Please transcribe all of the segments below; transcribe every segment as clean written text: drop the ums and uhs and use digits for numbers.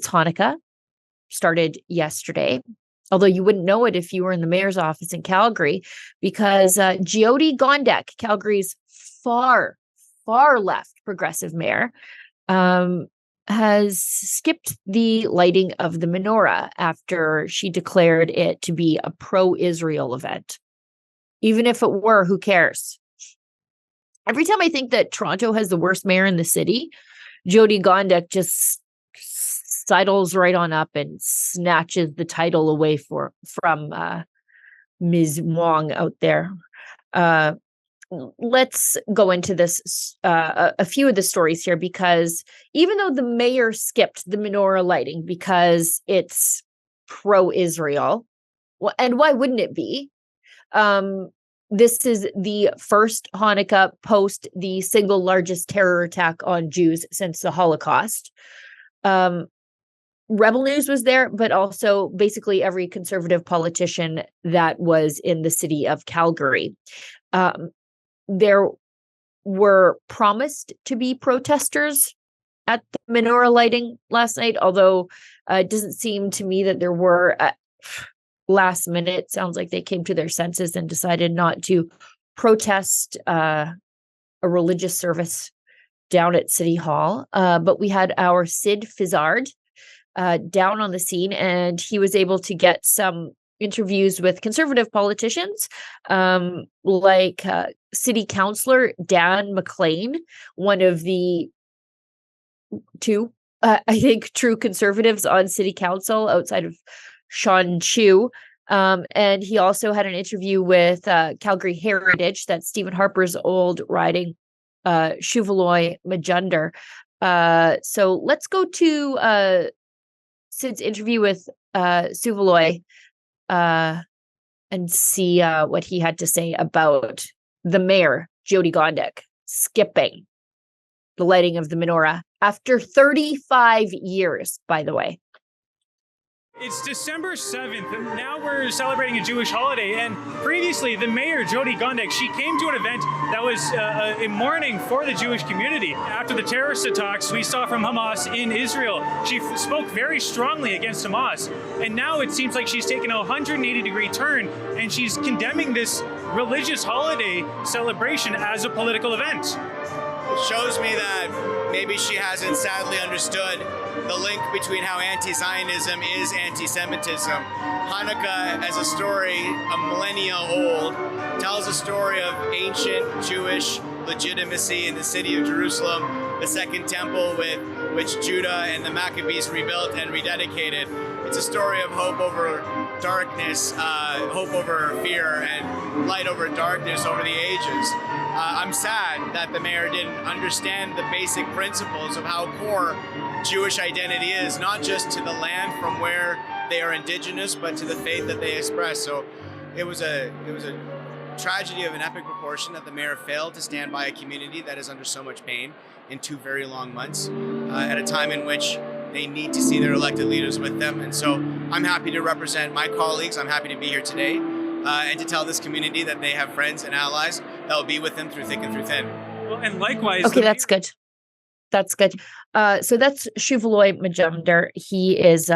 It's Hanukkah, started yesterday. Although you wouldn't know it if you were in the mayor's office in Calgary, because Jyoti Gondek, Calgary's far left progressive mayor, has skipped the lighting of the menorah after she declared it to be a pro-Israel event. Even if it were, who cares? Every time I think that Toronto has the worst mayor in the city, Jyoti Gondek just sidles right on up and snatches the title away from Ms. Wong out there. Let's go into this, a few of the stories here, because even though the mayor skipped the menorah lighting because it's pro-Israel, and why wouldn't it be? This is the first Hanukkah post the single largest terror attack on Jews since the Holocaust. Rebel News was there, but also basically every conservative politician that was in the city of Calgary. There were promised to be protesters at the menorah lighting last night, although it doesn't seem to me that there were. Last minute, sounds like they came to their senses and decided not to protest a religious service down at City Hall. But we had our Sid Fizzard down on the scene, and he was able to get some interviews with conservative politicians, like City Councilor Dan McLean, one of the two, I think, true conservatives on City Council outside of Sean Chu. And he also had an interview with Calgary Heritage, that's Stephen Harper's old riding, Shuvaloy Majunder. So let's go to Sid's interview with Shuvaloy and see what he had to say about the mayor, Jyoti Gondek, skipping the lighting of the menorah after 35 years, by the way. It's December 7th, and now we're celebrating a Jewish holiday. And previously, the mayor, Jyoti Gondek, she came to an event that was a mourning for the Jewish community. After the terrorist attacks we saw from Hamas in Israel, she spoke very strongly against Hamas. And now it seems like she's taken a 180-degree turn, and she's condemning this religious holiday celebration as a political event. It shows me that maybe she hasn't sadly understood the link between how anti-Zionism is anti-Semitism. Hanukkah, as a story a millennia old, tells a story of ancient Jewish legitimacy in the city of Jerusalem, the Second Temple with which Judah and the Maccabees rebuilt and rededicated. It's a story of hope over darkness, hope over fear, and light over darkness over the ages. I'm sad that the mayor didn't understand the basic principles of how core Jewish identity is, not just to the land from where they are indigenous, but to the faith that they express. So it was a tragedy of an epic proportion that the mayor failed to stand by a community that is under so much pain in 2 very long months, at a time in which they need to see their elected leaders with them. And so I'm happy to represent my colleagues. I'm happy to be here today and to tell this community that they have friends and allies that will be with them through thick and through thin. Well, and likewise. Okay, that's good. That's good. So that's Shuvaloy Majunder. He's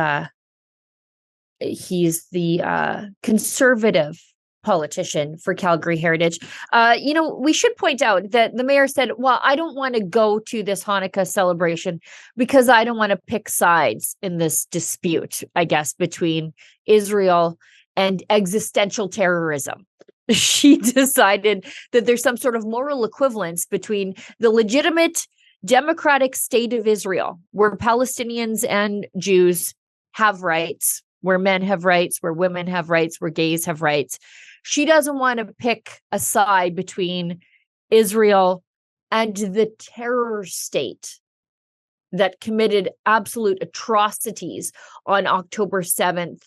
the conservative politician for Calgary Heritage. We should point out that the mayor said, well, I don't want to go to this Hanukkah celebration because I don't want to pick sides in this dispute, I guess, between Israel and existential terrorism. She decided that there's some sort of moral equivalence between the legitimate democratic state of Israel, where Palestinians and Jews have rights, where men have rights, where women have rights, where gays have rights. She doesn't want to pick a side between Israel and the terror state that committed absolute atrocities on October 7th,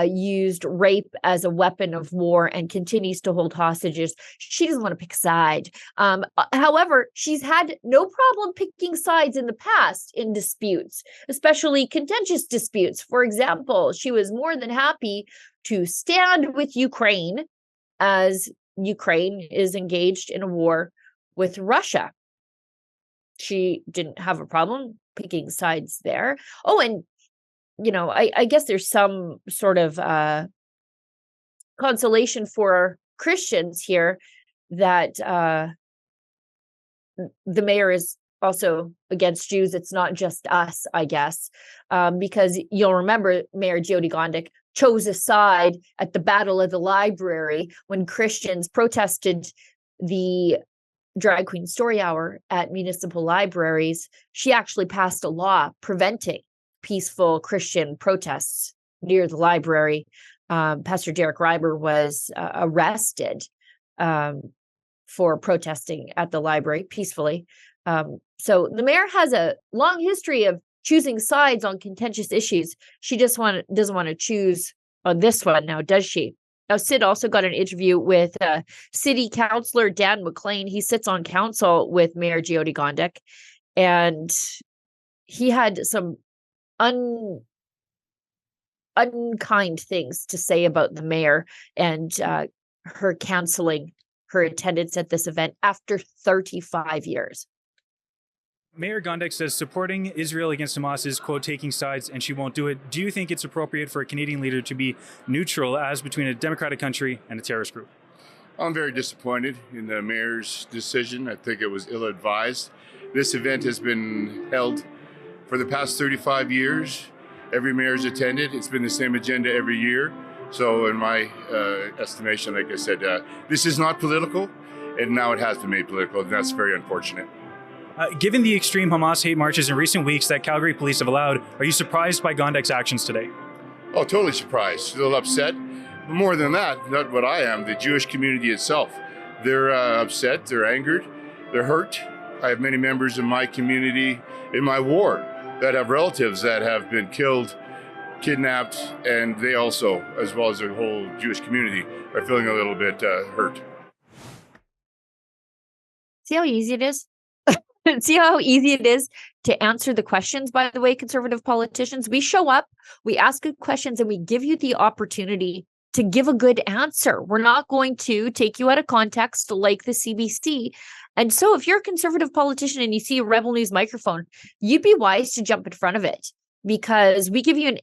used rape as a weapon of war and continues to hold hostages. She doesn't want to pick a side. However, she's had no problem picking sides in the past in disputes, especially contentious disputes. For example, she was more than happy to stand with Ukraine as Ukraine is engaged in a war with Russia. She didn't have a problem picking sides there. Oh, and I guess there's some sort of consolation for Christians here that the mayor is also against Jews. It's not just us, I guess, because you'll remember Mayor Jyoti Gondek chose a side at the Battle of the Library when Christians protested the drag queen story hour at municipal libraries. She actually passed a law preventing peaceful Christian protests near the library. Pastor Derek Reiber was arrested for protesting at the library peacefully. So the mayor has a long history of choosing sides on contentious issues. She just doesn't want to choose on this one now, does she? Now, Sid also got an interview with City Councilor Dan McLean. He sits on council with Mayor Jyoti Gondek, and he had some unkind things to say about the mayor and her canceling her attendance at this event after 35 years. Mayor Gondek says supporting Israel against Hamas is, quote, taking sides, and she won't do it. Do you think it's appropriate for a Canadian leader to be neutral as between a democratic country and a terrorist group? I'm very disappointed in the mayor's decision. I think it was ill-advised. This event has been held for the past 35 years. Every mayor's attended. It's been the same agenda every year. So in my estimation, like I said, this is not political, and now it has been made political, and that's very unfortunate. Given the extreme Hamas hate marches in recent weeks that Calgary police have allowed, are you surprised by Gondek's actions today? Oh, totally surprised. A little upset. But more than that, not what I am, the Jewish community itself. They're upset, they're angered, they're hurt. I have many members in my community, in my ward, that have relatives that have been killed, kidnapped, and they also, as well as the whole Jewish community, are feeling a little bit hurt. See how easy it is? See how easy it is to answer the questions, by the way, conservative politicians. We show up, we ask good questions, and we give you the opportunity to give a good answer. We're not going to take you out of context like the CBC. And so if you're a conservative politician and you see a Rebel News microphone, you'd be wise to jump in front of it, because we give you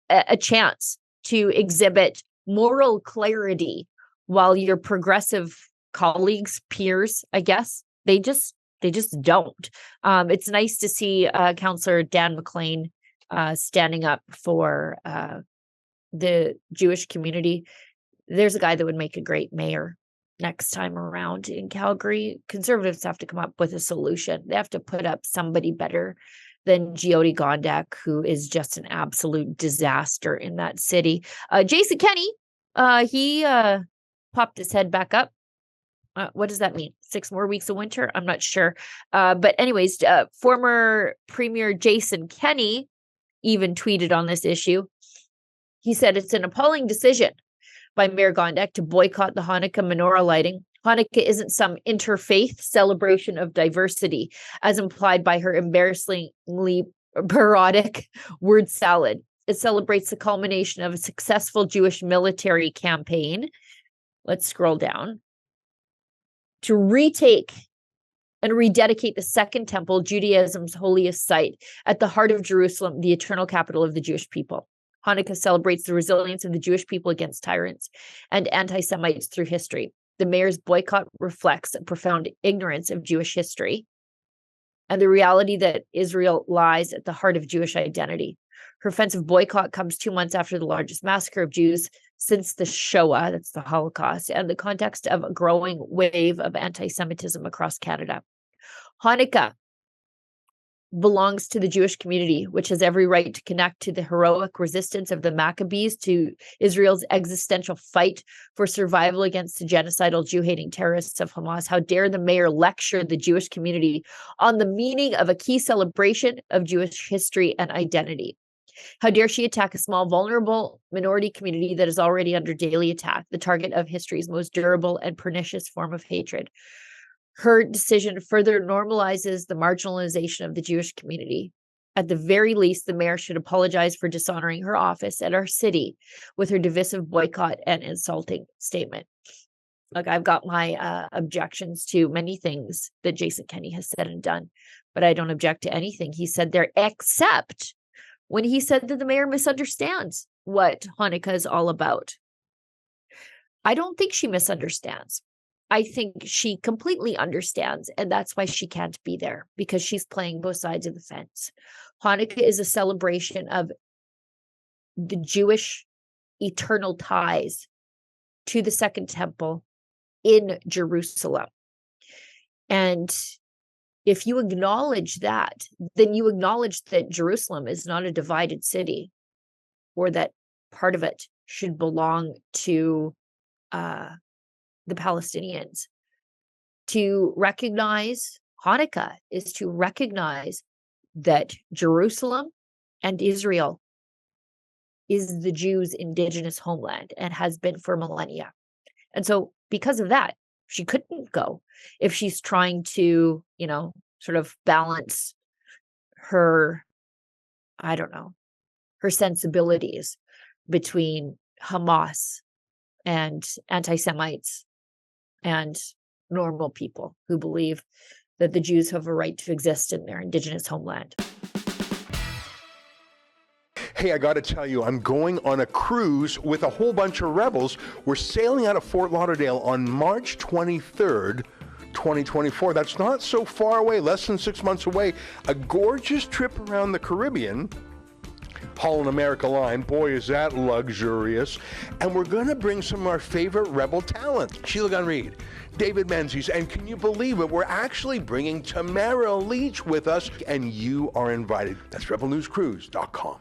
a chance to exhibit moral clarity while your progressive colleagues, peers, I guess, they just don't. It's nice to see Councilor Dan McLean standing up for the Jewish community. There's a guy that would make a great mayor next time around in Calgary. Conservatives have to come up with a solution. They have to put up somebody better than Jyoti Gondek, who is just an absolute disaster in that city. Jason Kenney, he popped his head back up. What does that mean? 6 more weeks of winter? I'm not sure. But anyways, former Premier Jason Kenney even tweeted on this issue. He said it's an appalling decision by Mayor Gondek to boycott the Hanukkah menorah lighting. Hanukkah isn't some interfaith celebration of diversity, as implied by her embarrassingly parodic word salad. It celebrates the culmination of a successful Jewish military campaign. Let's scroll down. To retake and rededicate the Second Temple, Judaism's holiest site, at the heart of Jerusalem, the eternal capital of the Jewish people. Hanukkah celebrates the resilience of the Jewish people against tyrants and anti-Semites through history. The mayor's boycott reflects a profound ignorance of Jewish history and the reality that Israel lies at the heart of Jewish identity. Her offensive boycott comes 2 months after the largest massacre of Jews since the Shoah, that's the Holocaust, and the context of a growing wave of anti-Semitism across Canada. Hanukkah belongs to the Jewish community, which has every right to connect to the heroic resistance of the Maccabees to Israel's existential fight for survival against the genocidal Jew-hating terrorists of Hamas. How dare the mayor lecture the Jewish community on the meaning of a key celebration of Jewish history and identity? How dare she attack a small, vulnerable minority community that is already under daily attack, the target of history's most durable and pernicious form of hatred? Her decision further normalizes the marginalization of the Jewish community. At the very least, the mayor should apologize for dishonoring her office and our city with her divisive boycott and insulting statement. Look, I've got my objections to many things that Jason Kenney has said and done, but I don't object to anything he said there, except when he said that the mayor misunderstands what Hanukkah is all about. I don't think she misunderstands. I think she completely understands, and that's why she can't be there, because she's playing both sides of the fence. Hanukkah is a celebration of the Jewish eternal ties to the Second Temple in Jerusalem. And if you acknowledge that, then you acknowledge that Jerusalem is not a divided city, or that part of it should belong to the Palestinians. To recognize Hanukkah is to recognize that Jerusalem and Israel is the Jews' indigenous homeland and has been for millennia. And so because of that, she couldn't go if she's trying to, sort of balance her, her sensibilities between Hamas and anti-Semites and normal people who believe that the Jews have a right to exist in their indigenous homeland. Hey, I got to tell you, I'm going on a cruise with a whole bunch of rebels. We're sailing out of Fort Lauderdale on March 23rd, 2024. That's not so far away, less than 6 months away. A gorgeous trip around the Caribbean. Holland America Line, boy, is that luxurious. And we're going to bring some of our favorite rebel talent. Sheila Gunn Reid, David Menzies, and can you believe it? We're actually bringing Tamara Leach with us, and you are invited. That's rebelnewscruise.com.